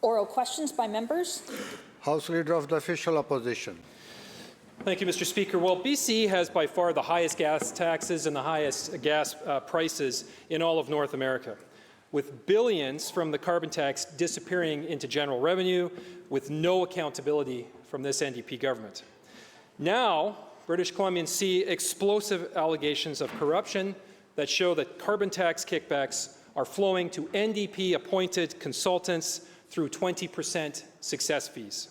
Oral questions by members. House Leader of the Official Opposition. Thank you, Mr. Speaker. Well, BC has by far the highest gas taxes and the highest gas prices in all of North America, with billions from the carbon tax disappearing into general revenue with no accountability from this NDP government. Now, British Columbians see explosive allegations of corruption that show that carbon tax kickbacks are flowing to NDP-appointed consultants through 20% success fees.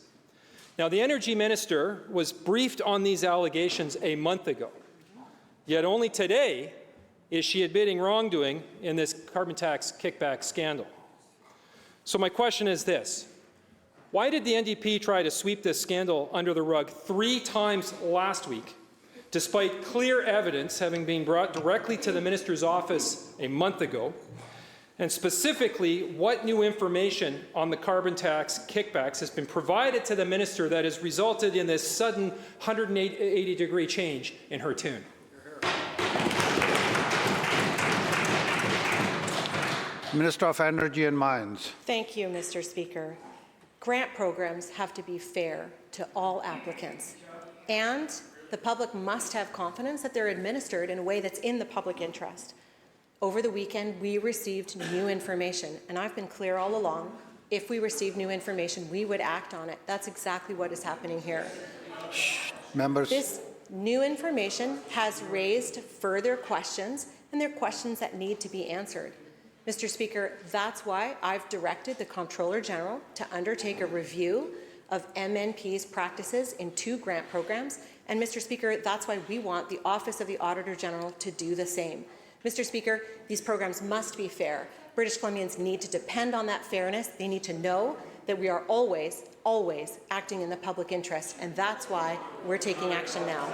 Now, the Energy Minister was briefed on these allegations a month ago, yet only today is she admitting wrongdoing in this carbon tax kickback scandal. So my question is this: why did the NDP try to sweep this scandal under the rug 3 times last week, despite clear evidence having been brought directly to the Minister's office a month ago? And specifically, what new information on the carbon tax kickbacks has been provided to the Minister that has resulted in this sudden 180-degree change in her tune? Minister of Energy and Mines. Thank you, Mr. Speaker. Grant programs have to be fair to all applicants, and the public must have confidence that they're administered in a way that's in the public interest. Over the weekend, we received new information, and I've been clear all along, if we receive new information, we would act on it. That's exactly what is happening here. Members. This new information has raised further questions, and they're questions that need to be answered. Mr. Speaker, that's why I've directed the Comptroller General to undertake a review of MNP's practices in 2 grant programs, and Mr. Speaker, that's why we want the Office of the Auditor General to do the same. Mr. Speaker, these programs must be fair. British Columbians need to depend on that fairness. They need to know that we are always, always acting in the public interest, and that's why we're taking action now.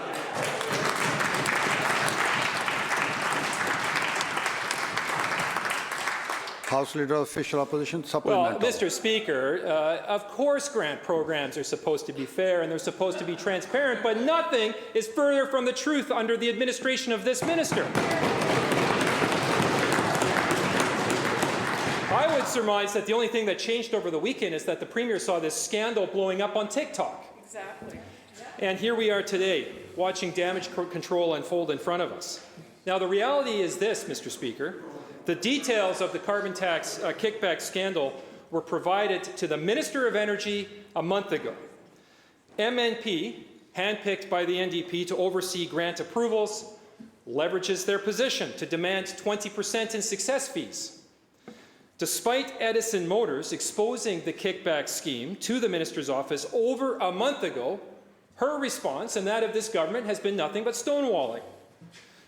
House Leader of Official Opposition, supplemental. Well, Mr. Speaker, of course grant programs are supposed to be fair and they're supposed to be transparent, but nothing is further from the truth under the administration of this minister. I would surmise that the only thing that changed over the weekend is that the Premier saw this scandal blowing up on TikTok. Exactly. And here we are today, watching damage control unfold in front of us. Now, the reality is this, Mr. Speaker. The details of the carbon tax kickback scandal were provided to the Minister of Energy a month ago. MNP, handpicked by the NDP to oversee grant approvals, leverages their position to demand 20% in success fees. Despite Edison Motors exposing the kickback scheme to the Minister's office over a month ago, her response and that of this government has been nothing but stonewalling.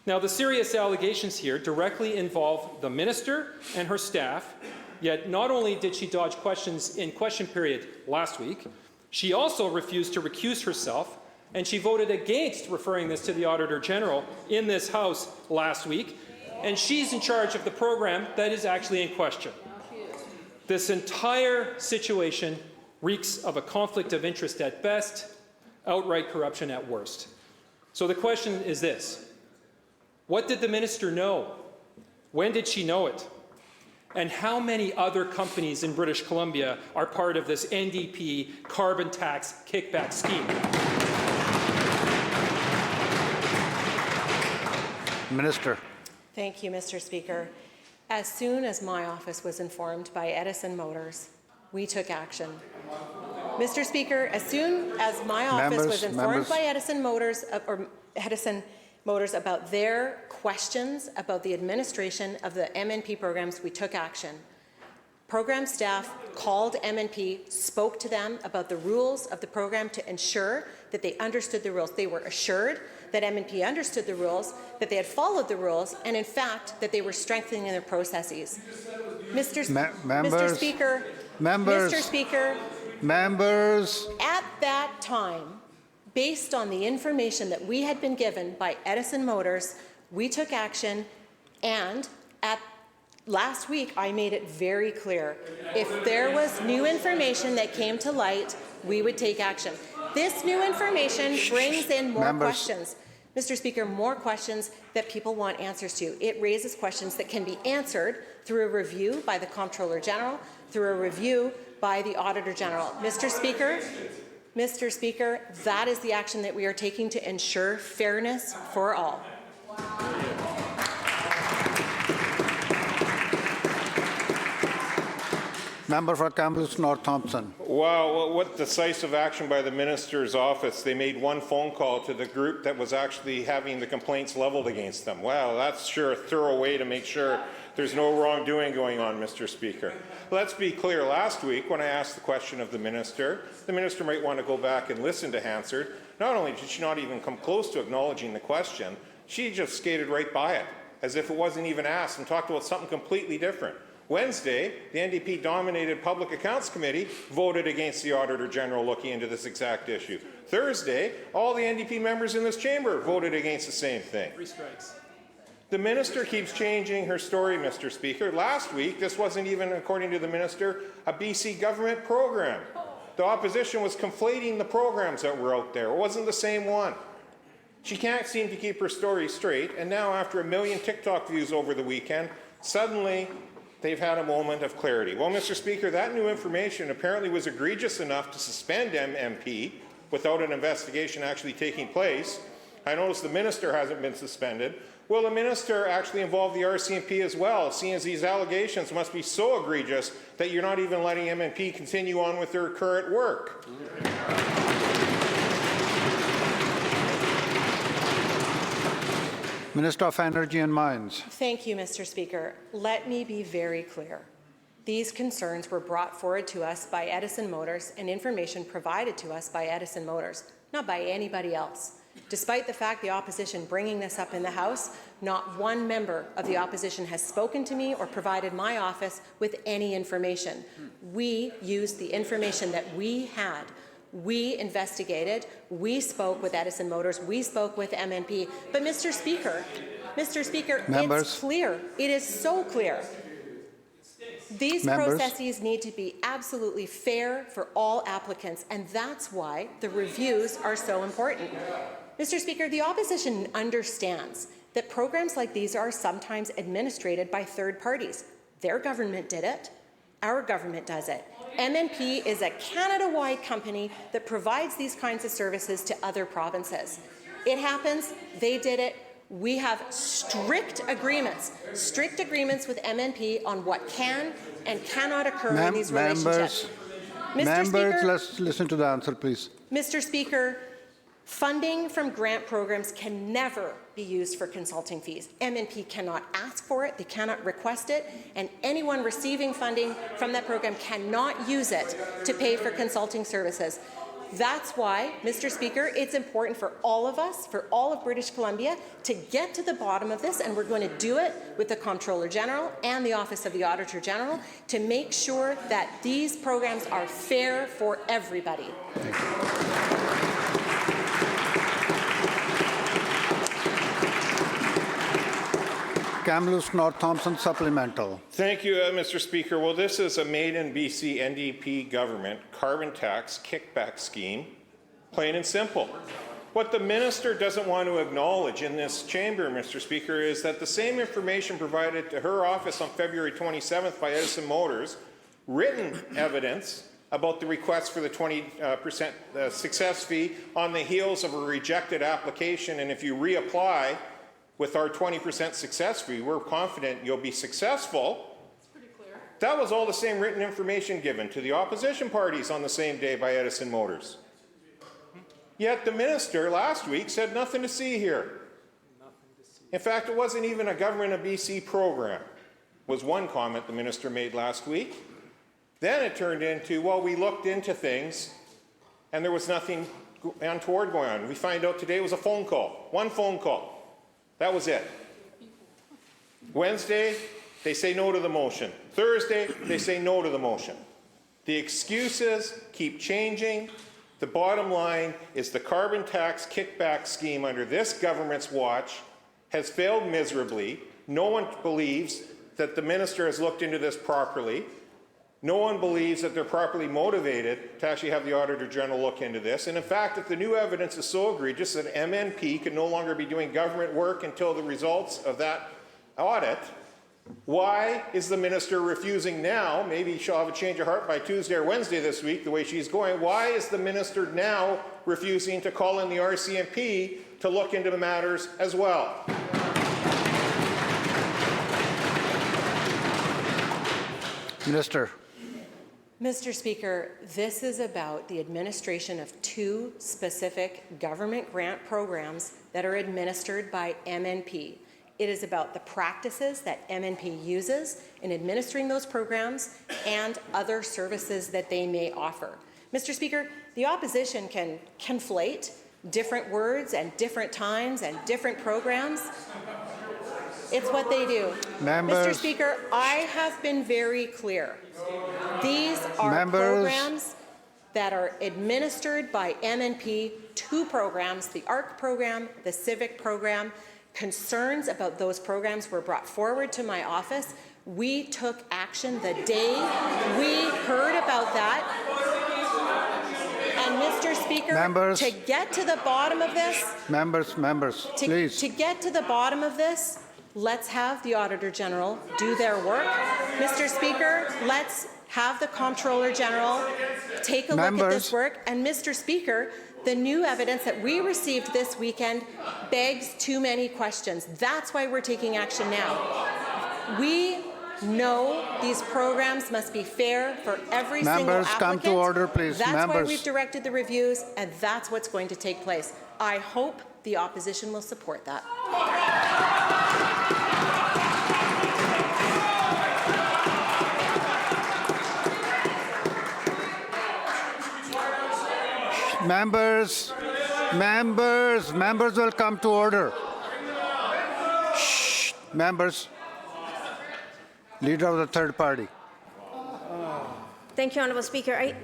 Now, the serious allegations here directly involve the Minister and her staff, yet not only did she dodge questions in question period last week, she also refused to recuse herself, and she voted against referring this to the Auditor General in this House last week, and she's in charge of the program that is actually in question. This entire situation reeks of a conflict of interest at best, outright corruption at worst. So the question is this: what did the Minister know? When did she know it? And how many other companies in British Columbia are part of this NDP carbon tax kickback scheme? Minister. Thank you, Mr. Speaker. As soon as my office was informed by Edison Motors, we took action. Mr. Speaker, as soon as my office was informed by Edison Motors about their questions about the administration of the MNP programs, we took action. Program staff called MNP, spoke to them about the rules of the program to ensure that they understood the rules. They were assured that MNP understood the rules, that they had followed the rules, and in fact, that they were strengthening their processes. Mr. Speaker, at that time, based on the information that we had been given by Edison Motors, we took action, and last week I made it very clear. If there was new information that came to light, we would take action. This new information brings in more questions. Mr. Speaker, more questions that people want answers to. It raises questions that can be answered through a review by the Comptroller General, through a review by the Auditor General. Mr. Speaker, that is the action that we are taking to ensure fairness for all. Member for Kamloops North Thompson. Wow, what decisive action by the minister's office. They made one phone call to the group that was actually having the complaints leveled against them. Wow, that's sure a thorough way to make sure there's no wrongdoing going on, Mr. Speaker. Let's be clear. Last week, when I asked the question of the minister might want to go back and listen to Hansard. Not only did she not even come close to acknowledging the question, she just skated right by it, as if it wasn't even asked, and talked about something completely different. Wednesday, the NDP-dominated Public Accounts Committee voted against the Auditor General looking into this exact issue. Thursday, all the NDP members in this chamber voted against the same thing. 3 strikes. The minister keeps changing her story, Mr. Speaker. Last week, this wasn't even, according to the minister, a BC government program. The opposition was conflating the programs that were out there. It wasn't the same one. She can't seem to keep her story straight, and now after 1 million TikTok views over the weekend, suddenly they've had a moment of clarity. Well, Mr. Speaker, that new information apparently was egregious enough to suspend MMP without an investigation actually taking place. I notice the minister hasn't been suspended. Will the minister actually involve the RCMP as well, seeing as these allegations must be so egregious that you're not even letting MMP continue on with their current work? Minister of Energy and Mines. Thank you, Mr. Speaker. Let me be very clear. These concerns were brought forward to us by Edison Motors and information provided to us by Edison Motors, not by anybody else. Despite the fact the opposition bringing this up in the House, not one member of the opposition has spoken to me or provided my office with any information. We used the information that we had. We investigated, we spoke with Edison Motors, we spoke with MNP. But Mr. Speaker, Members. It's clear. It is so clear. These Members. processes need to be absolutely fair for all applicants, and that's why the reviews are so important. Mr. Speaker, the opposition understands that programs like these are sometimes administered by third parties. Their government did it. Our government does it. MNP is a Canada-wide company that provides these kinds of services to other provinces. It happens. They did it. We have strict agreements with MNP on what can and cannot occur in these relationships. Members, let's listen to the answer, please. Mr. Speaker, funding from grant programs can never be used for consulting fees. MNP cannot ask for it, they cannot request it, and anyone receiving funding from that program cannot use it to pay for consulting services. That's why, Mr. Speaker, it's important for all of us, for all of British Columbia, to get to the bottom of this, and we're going to do it with the Comptroller General and the Office of the Auditor General to make sure that these programs are fair for everybody. Thank you. Kamloops North Thompson supplemental. Thank you, Mr. Speaker. Well, this is a made-in-BC NDP government carbon tax kickback scheme, plain and simple. What the minister doesn't want to acknowledge in this chamber, Mr. Speaker, is that the same information provided to her office on February 27th by Edison Motors, written evidence about the request for the 20% success fee on the heels of a rejected application, and if you reapply with our 20% success fee, we're confident you'll be successful. That's pretty clear. That was all the same written information given to the opposition parties on the same day by Edison Motors. Yet the minister last week said nothing to see here. In fact, it wasn't even a Government of BC program, was one comment the minister made last week. Then it turned into, well, we looked into things and there was nothing untoward going on. We find out today it was a phone call, one phone call. That was it. Wednesday, they say no to the motion. Thursday, they say no to the motion. The excuses keep changing. The bottom line is the carbon tax kickback scheme under this government's watch has failed miserably. No one believes that the minister has looked into this properly. No one believes that they're properly motivated to actually have the Auditor General look into this. And in fact, if the new evidence is so egregious that MNP can no longer be doing government work until the results of that audit, Why is the minister refusing now? Maybe she'll have a change of heart by Tuesday or Wednesday this week, the way she's going. Why is the minister now refusing to call in the RCMP to look into the matters as well? Minister. Mr. Speaker, this is about the administration of two specific government grant programs that are administered by MNP. It is about the practices that MNP uses in administering those programs and other services that they may offer. Mr. Speaker, the opposition can conflate different words and different times and different programs. It's what they do. Members. Mr. Speaker, I have been very clear. These are programs that are administered by MNP, two programs, the ARC program, the Civic program. Concerns about those programs were brought forward to my office. We took action the day we heard about that. And Mr. Speaker, Members. to get to the bottom of this, Please. to get to the bottom of this, let's have the Auditor General do their work. Mr. Speaker, let's have the Comptroller General take a look at this work. And Mr. Speaker, the new evidence that we received this weekend begs too many questions. That's why we're taking action now. We know these programs must be fair for every single applicant. Come to order, please. That's why we've directed the reviews, and that's what's going to take place. I hope the opposition will support that. Members will come to order. Shh. Members. Leader of the third party. Thank you, Honourable Speaker. I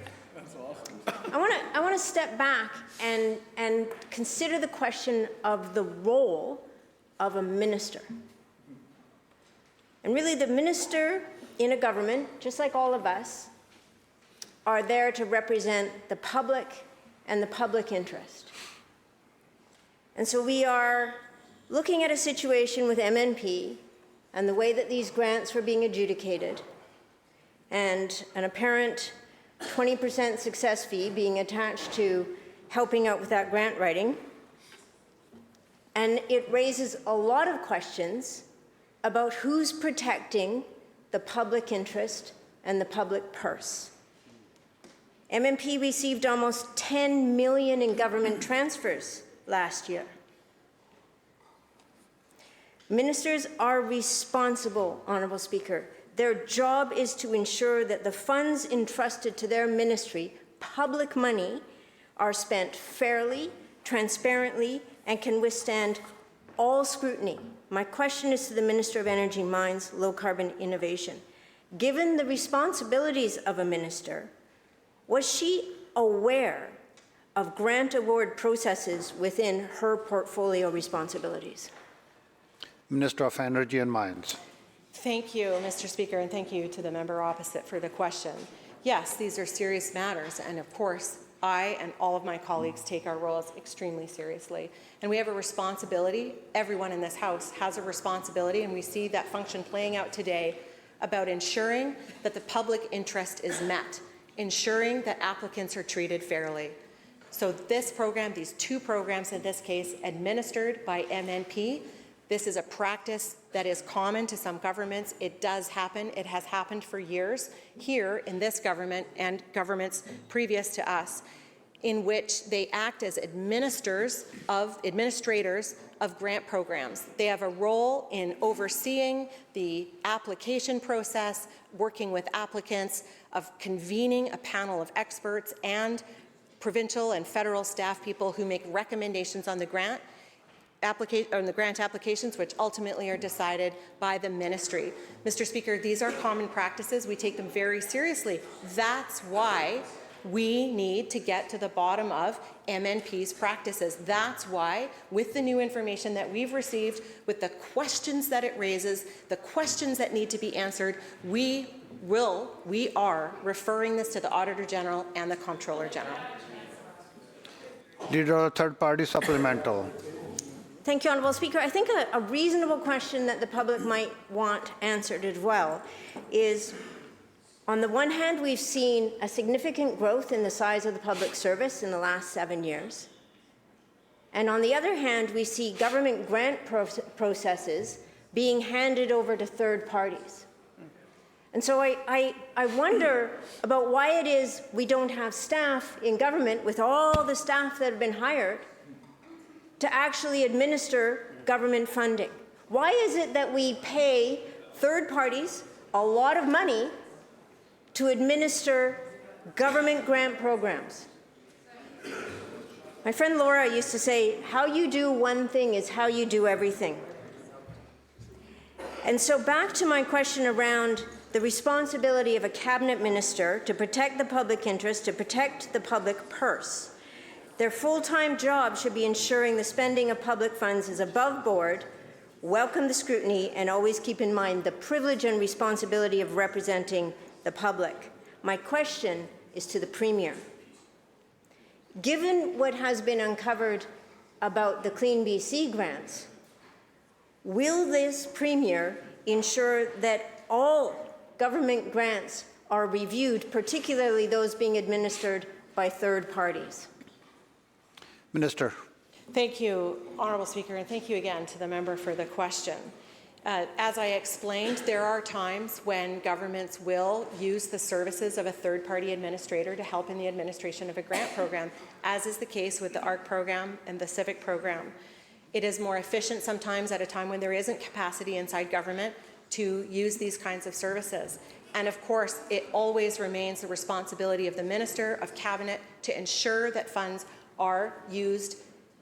want to step back and consider the question of the role of a minister. And really, the minister in a government, just like all of us, are there to represent the public and the public interest. And so we are looking at a situation with MNP and the way that these grants were being adjudicated, and an apparent 20% success fee being attached to helping out with that grant writing. And it raises a lot of questions about who's protecting the public interest and the public purse. MNP received almost $10 million in government transfers last year. Ministers are responsible, Honourable Speaker. Their job is to ensure that the funds entrusted to their ministry, public money, are spent fairly, transparently, and can withstand all scrutiny. My question is to the Minister of Energy, Mines, Low Carbon Innovation. Given the responsibilities of a minister, was she aware of grant award processes within her portfolio responsibilities? Minister of Energy and Mines. Thank you, Mr. Speaker, and thank you to the member opposite for the question. Yes, these are serious matters, and of course, I and all of my colleagues take our roles extremely seriously. And we have a responsibility, everyone in this House has a responsibility, and we see that function playing out today about ensuring that the public interest is met, ensuring that applicants are treated fairly. So this program, these two programs in this case, administered by MNP, this is a practice that is common to some governments. It does happen. It has happened for years here in this government and governments previous to us, in which they act as administrators of grant programs. They have a role in overseeing the application process, working with applicants, of convening a panel of experts and provincial and federal staff people who make recommendations on the grant applications, which ultimately are decided by the ministry. Mr. Speaker, these are common practices. We take them very seriously. That's why we need to get to the bottom of MNP's practices. That's why, with the new information that we've received, with the questions that it raises, the questions that need to be answered, we are referring this to the Auditor General and the Comptroller General. Leader of the third party supplemental. Thank you, Honourable Speaker. I think a reasonable question that the public might want answered as well is, on the one hand, we've seen a significant growth in the size of the public service in the last 7 years. And on the other hand, we see government grant processes being handed over to third parties. And so I wonder about why it is we don't have staff in government, with all the staff that have been hired, to actually administer government funding. Why is it that we pay third parties a lot of money to administer government grant programs? My friend Laura used to say, how you do one thing is how you do everything. And so back to my question around the responsibility of a cabinet minister to protect the public interest, to protect the public purse. Their full-time job should be ensuring the spending of public funds is above board, welcome the scrutiny, and always keep in mind the privilege and responsibility of representing the public. My question is to the Premier. Given what has been uncovered about the Clean BC grants, will this Premier ensure that all government grants are reviewed, particularly those being administered by third parties? Minister. Thank you, Honourable Speaker, and thank you again to the member for the question. As I explained, there are times when governments will use the services of a third-party administrator to help in the administration of a grant program, as is the case with the ARC program and the CIVIC program. It is more efficient sometimes at a time when there isn't capacity inside government to use these kinds of services. And of course, it always remains the responsibility of the Minister of Cabinet to ensure that funds are used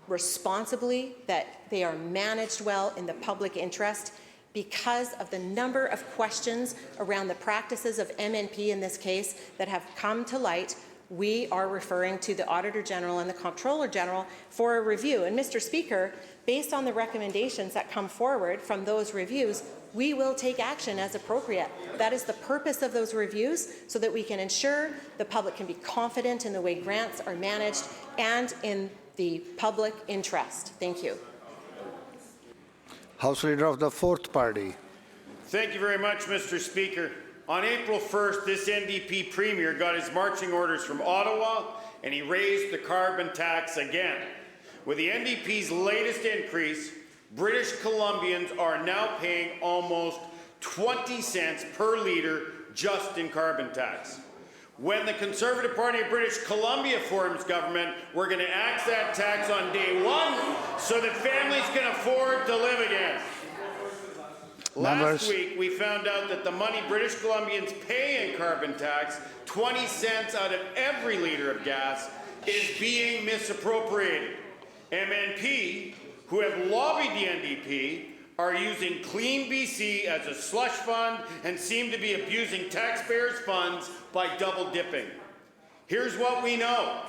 responsibly, that they are managed well in the public interest. Because of the number of questions around the practices of MNP in this case that have come to light, we are referring to the Auditor General and the Comptroller General for a review. And Mr. Speaker, based on the recommendations that come forward from those reviews, we will take action as appropriate. That is the purpose of those reviews, so that we can ensure the public can be confident in the way grants are managed and in the public interest. Thank you. House Leader of the Fourth Party. Thank you very much, Mr. Speaker. On April 1st, this NDP Premier got his marching orders from Ottawa, and he raised the carbon tax again. With the NDP's latest increase, British Columbians are now paying almost 20 cents per litre just in carbon tax. When the Conservative Party of British Columbia forms government, we're going to axe that tax on day one so that families can afford to live again. Last week, we found out that the money British Columbians pay in carbon tax, 20 cents out of every litre of gas, is being misappropriated. MNP, who have lobbied the NDP, are using Clean BC as a slush fund and seem to be abusing taxpayers' funds by double dipping. Here's what we know.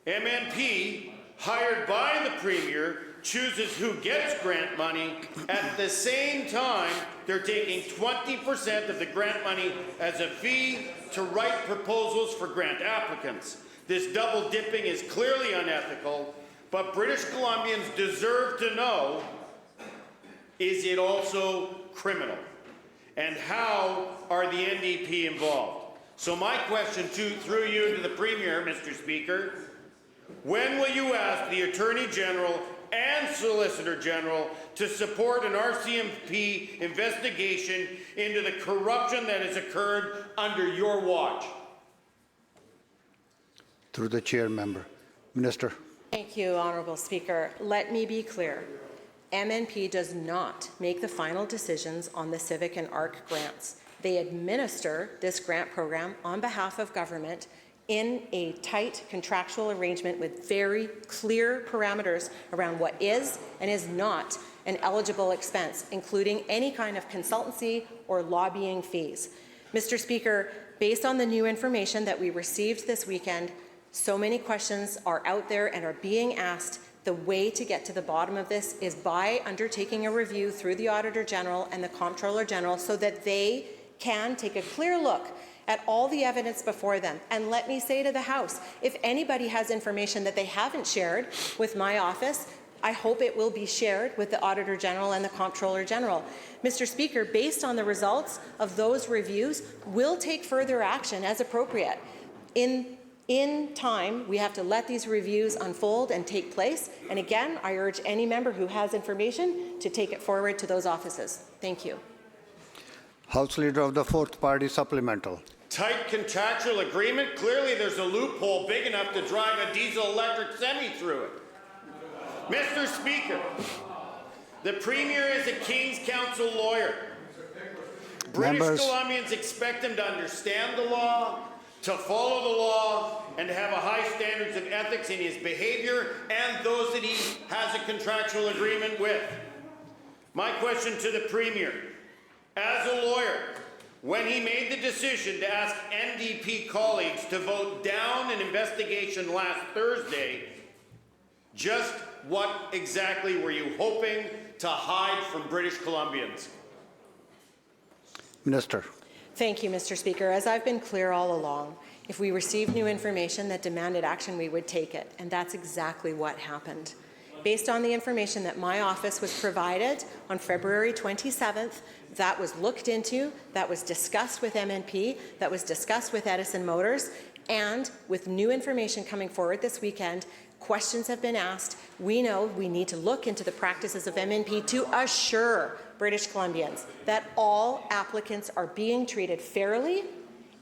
MNP, hired by the Premier, chooses who gets grant money. At the same time, they're taking 20% of the grant money as a fee to write proposals for grant applicants. This double dipping is clearly unethical, but British Columbians deserve to know, is it also criminal? And how are the NDP involved? So my question through you to the Premier, Mr. Speaker, when will you ask the Attorney General and Solicitor General to support an RCMP investigation into the corruption that has occurred under your watch? Through the chair member. Minister. Thank you, Honourable Speaker. Let me be clear. MNP does not make the final decisions on the CIVIC and ARC grants. They administer this grant program on behalf of government in a tight contractual arrangement with very clear parameters around what is and is not an eligible expense, including any kind of consultancy or lobbying fees. Mr. Speaker, based on the new information that we received this weekend, so many questions are out there and are being asked. The way to get to the bottom of this is by undertaking a review through the Auditor General and the Comptroller General so that they can take a clear look at all the evidence before them. And let me say to the House, if anybody has information that they haven't shared with my office, I hope it will be shared with the Auditor General and the Comptroller General. Mr. Speaker, based on the results of those reviews, we'll take further action as appropriate. In time, we have to let these reviews unfold and take place. And again, I urge any member who has information to take it forward to those offices. Thank you. House Leader of the Fourth Party Supplemental. Tight contractual agreement? Clearly there's a loophole big enough to drive a diesel-electric semi through it. Mr. Speaker, the Premier is a King's Counsel lawyer. British Columbians expect him to understand the law, to follow the law, and to have a high standards of ethics in his behavior and those that he has a contractual agreement with. My question to the Premier, as a lawyer, when he made the decision to ask NDP colleagues to vote down an investigation last Thursday, just what exactly were you hoping to hide from British Columbians? Minister. Thank you, Mr. Speaker. As I've been clear all along, if we received new information that demanded action, we would take it, and that's exactly what happened. Based on the information that my office was provided on February 27th, that was looked into, that was discussed with MNP, that was discussed with Edison Motors, and with new information coming forward this weekend, questions have been asked. We know we need to look into the practices of MNP to assure British Columbians that all applicants are being treated fairly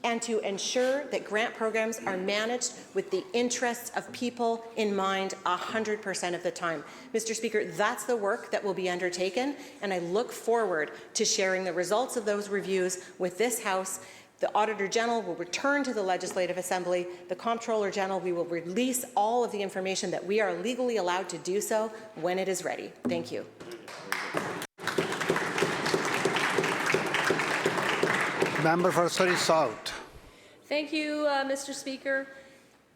and to ensure that grant programs are managed with the interests of people in mind 100% of the time. Mr. Speaker, that's the work that will be undertaken, and I look forward to sharing the results of those reviews with this House. The Auditor General will return to the Legislative Assembly. The Comptroller General, we will release all of the information that we are legally allowed to do so when it is ready. Thank you. Member for Surrey South. Thank you, Mr. Speaker.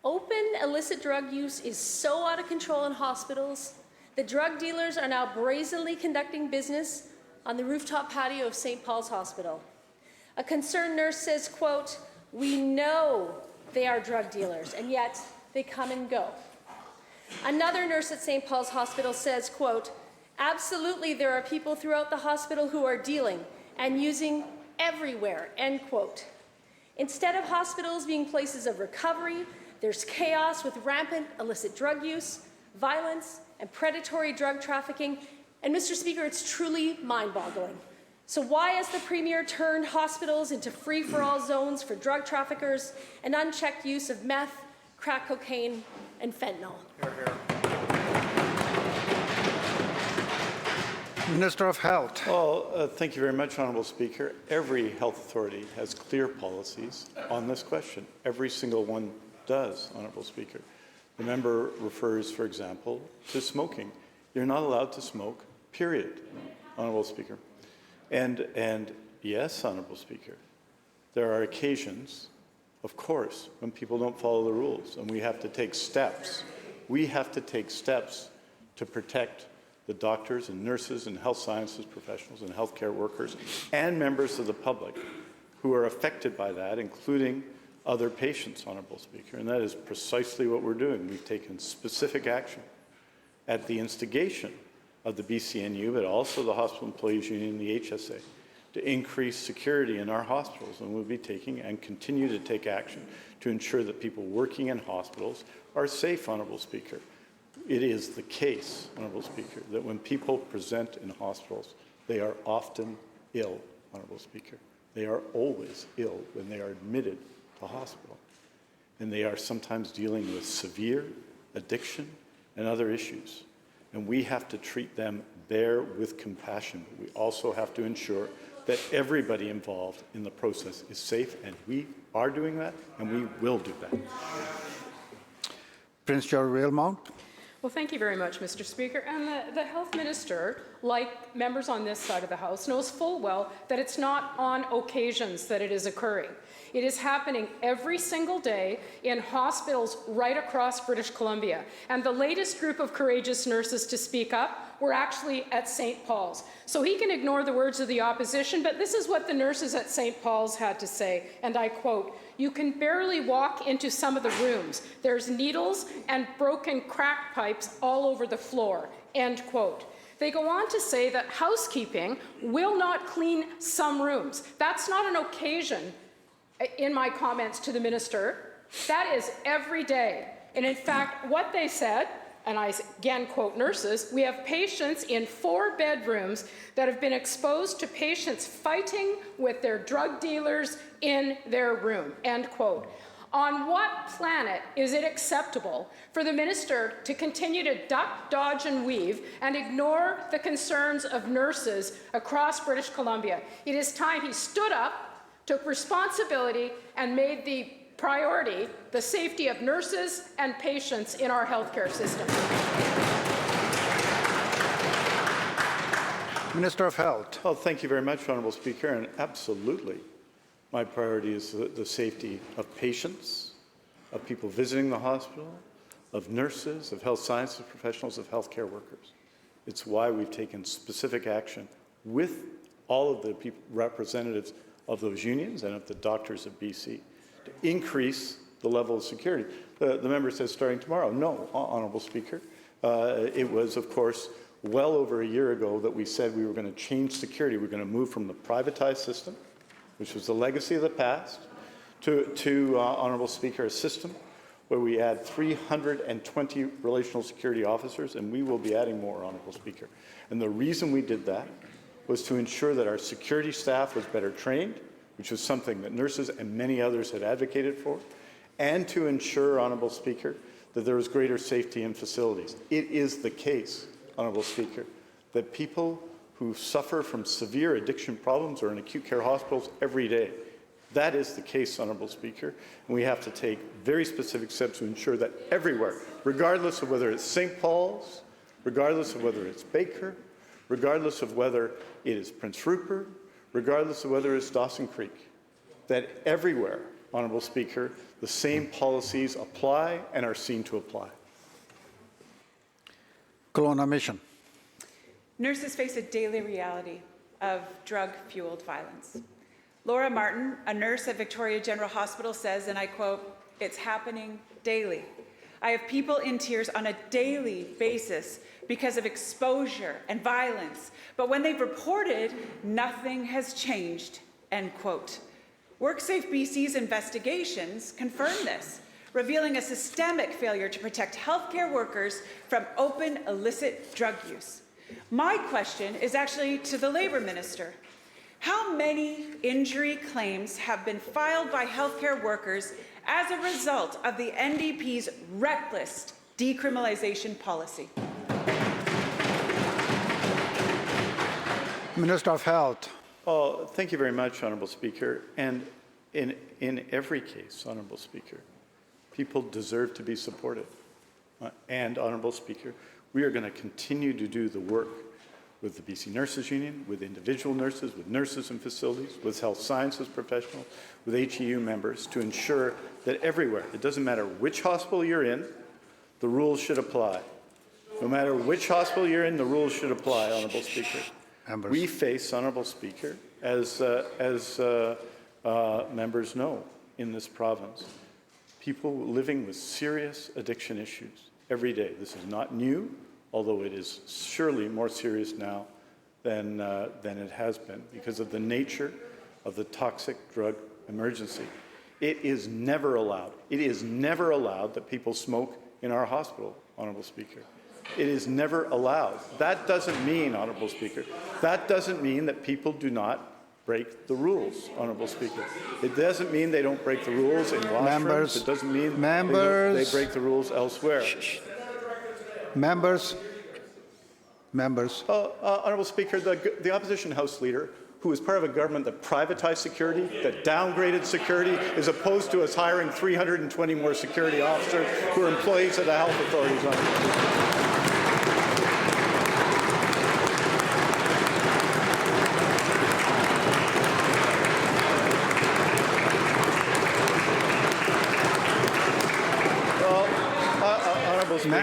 Open illicit drug use is so out of control in hospitals that drug dealers are now brazenly conducting business on the rooftop patio of St. Paul's Hospital. A concerned nurse says, quote, "We know they are drug dealers, and yet they come and go." Another nurse at St. Paul's Hospital says, quote, "Absolutely, there are people throughout the hospital who are dealing and using everywhere," end quote. Instead of hospitals being places of recovery, there's chaos with rampant illicit drug use, violence, and predatory drug trafficking. And Mr. Speaker, it's truly mind-boggling. So why has the Premier turned hospitals into free-for-all zones for drug traffickers and unchecked use of meth, crack cocaine, and fentanyl? Minister of Health. Well, thank you very much, Honourable Speaker. Every health authority has clear policies on this question. Every single one does, Honourable Speaker. The member refers, for example, to smoking. You're not allowed to smoke, period, Honourable Speaker. And yes, Honourable Speaker, there are occasions, of course, when people don't follow the rules, and we have to take steps. We have to take steps to protect the doctors and nurses and health sciences professionals and healthcare workers and members of the public who are affected by that, including other patients, Honourable Speaker. And that is precisely what we're doing. We've taken specific action at the instigation of the BCNU, but also the Hospital Employees Union and the HSA, to increase security in our hospitals, and we'll be taking and continue to take action to ensure that people working in hospitals are safe, Honourable Speaker. It is the case, Honourable Speaker, that when people present in hospitals, they are often ill, Honourable Speaker. They are always ill when they are admitted to hospital, and they are sometimes dealing with severe addiction and other issues. And we have to treat them there with compassion. We also have to ensure that everybody involved in the process is safe, and we are doing that, and we will do that. Prince George Railmount. Well, thank you very much, Mr. Speaker. And the Health Minister, like members on this side of the House, knows full well that it's not on occasions that it is occurring. It is happening every single day in hospitals right across British Columbia. And the latest group of courageous nurses to speak up were actually at St. Paul's. So he can ignore the words of the opposition, but this is what the nurses at St. Paul's had to say, and I quote, "You can barely walk into some of the rooms. There's needles and broken crack pipes all over the floor," end quote. They go on to say that housekeeping will not clean some rooms. That's not an occasion in my comments to the minister. That is every day. And in fact, what they said, and I again quote nurses, we have patients in 4 bedrooms that have been exposed to patients fighting with their drug dealers in their room, end quote. On what planet is it acceptable for the minister to continue to duck, dodge, and weave and ignore the concerns of nurses across British Columbia? It is time he stood up, took responsibility, and made the priority the safety of nurses and patients in our healthcare system. Minister of Health. Well, thank you very much, Honourable Speaker, and absolutely my priority is the safety of patients, of people visiting the hospital, of nurses, of health sciences professionals, of healthcare workers. It's why we've taken specific action with all of the representatives of those unions and of the doctors of BC to increase the level of security. The member says starting tomorrow. No, Honourable Speaker. It was, of course, well over a year ago that we said we were going to change security. We're going to move from the privatized system, which was the legacy of the past, to Honourable Speaker, a system where we add 320 relational security officers, and we will be adding more, Honourable Speaker. And the reason we did that was to ensure that our security staff was better trained, which was something that nurses and many others had advocated for, and to ensure, Honourable Speaker, that there was greater safety in facilities. It is the case, Honourable Speaker, that people who suffer from severe addiction problems are in acute care hospitals every day. That is the case, Honourable Speaker, and we have to take very specific steps to ensure that everywhere, regardless of whether it's St. Paul's, regardless of whether it's Baker, regardless of whether it is Prince Rupert, regardless of whether it's Dawson Creek, that everywhere, Honourable Speaker, the same policies apply and are seen to apply. Kelowna Mission. Nurses face a daily reality of drug-fueled violence. Laura Martin, a nurse at Victoria General Hospital, says, and I quote, "It's happening daily. I have people in tears on a daily basis because of exposure and violence, but when they've reported, nothing has changed," end quote. WorkSafe BC's investigations confirm this, revealing a systemic failure to protect healthcare workers from open illicit drug use. My question is actually to the Labour Minister. How many injury claims have been filed by healthcare workers as a result of the NDP's reckless decriminalization policy? Minister of Health. Oh, thank you very much, Honourable Speaker. And in every case, Honourable Speaker, people deserve to be supported. And, Honourable Speaker, we are going to continue to do the work with the BC Nurses Union, with individual nurses, with nurses in facilities, with health sciences professionals, with HEU members to ensure that everywhere, it doesn't matter which hospital you're in, the rules should apply. No matter which hospital you're in, the rules should apply, Honourable Speaker. Members. We face, Honourable Speaker, as members know in this province, people living with serious addiction issues every day. This is not new, although it is surely more serious now than it has been because of the nature of the toxic drug emergency. It is never allowed. It is never allowed that people smoke in our hospital, Honourable Speaker. It is never allowed. That doesn't mean, Honourable Speaker, that doesn't mean that people do not break the rules, Honourable Speaker. It doesn't mean they don't break the rules in washrooms. Members, it doesn't mean members, they break the rules elsewhere. Members. Honourable Speaker, the opposition House Leader, who is part of a government that privatized security, that downgraded security, is opposed to us hiring 320 more security officers who are employees of the health authorities.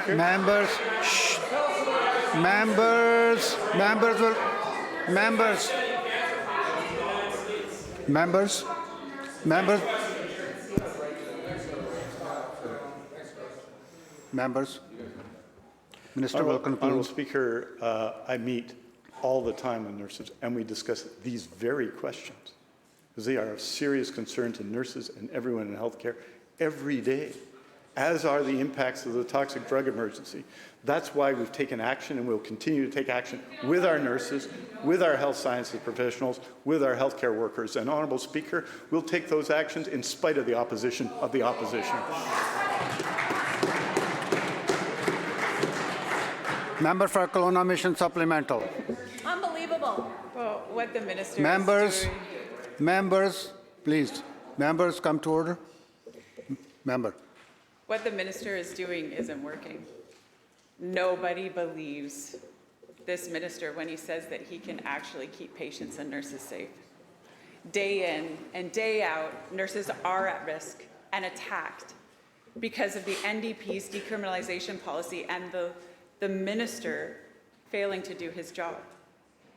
Members, shh. Members, Minister will conclude. Honourable Speaker, I meet all the time with nurses, and we discuss these very questions, because they are of serious concern to nurses and everyone in healthcare every day, as are the impacts of the toxic drug emergency. That's why we've taken action, and we'll continue to take action with our nurses, with our health sciences professionals, with our healthcare workers. And, Honourable Speaker, we'll take those actions in spite of the opposition of the opposition. Member for Kelowna Mission Supplemental. Unbelievable. Well, what the minister Members, is doing, members, please. Members, come to order. Member. what the minister is doing isn't working. Nobody believes this minister when he says that he can actually keep patients and nurses safe. Day in and day out, nurses are at risk and attacked because of the NDP's decriminalization policy and the minister failing to do his job.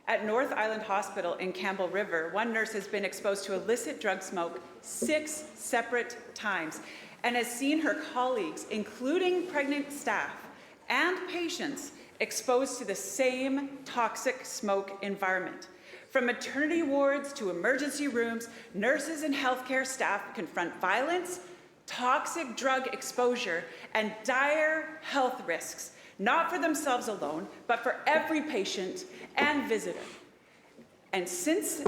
At North Island Hospital in Campbell River, one nurse has been exposed to illicit drug smoke 6 separate times and has seen her colleagues, including pregnant staff and patients, exposed to the same toxic smoke environment. From maternity wards to emergency rooms, nurses and healthcare staff confront violence, toxic drug exposure, and dire health risks, not for themselves alone, but for every patient and visitor. And since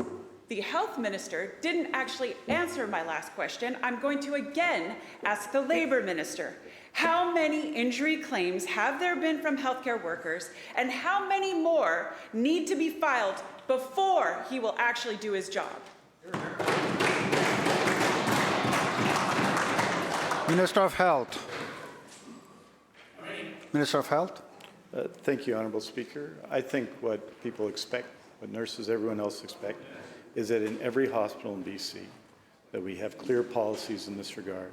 the health minister didn't actually answer my last question, I'm going to again ask the labor minister. How many injury claims have there been from healthcare workers, and how many more need to be filed before he will actually do his job? Minister of Health. Minister of Health. Thank you, Honourable Speaker. I think what people expect, what nurses, everyone else expect, is that in every hospital in BC, that we have clear policies in this regard,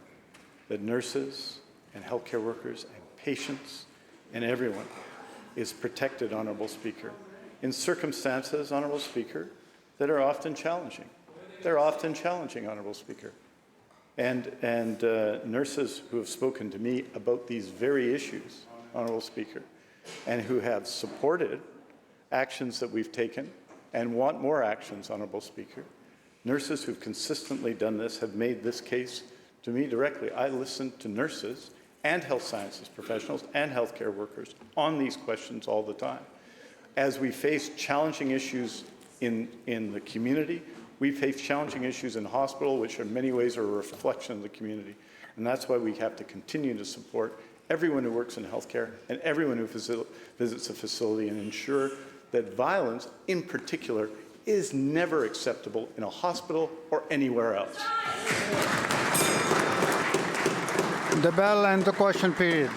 that nurses and healthcare workers and patients and everyone is protected, Honourable Speaker, in circumstances, Honourable Speaker, that are often challenging. They're often challenging, Honourable Speaker. And nurses who have spoken to me about these very issues, Honourable Speaker, and who have supported actions that we've taken and want more actions, Honourable Speaker. Nurses who've consistently done this have made this case to me directly. I listen to nurses and health sciences professionals and healthcare workers on these questions all the time. As we face challenging issues in the community, we face challenging issues in hospital, which in many ways are a reflection of the community. And that's why we have to continue to support everyone who works in healthcare and everyone who visits a facility and ensure that violence, in particular, is never acceptable in a hospital or anywhere else. The bell and the question period.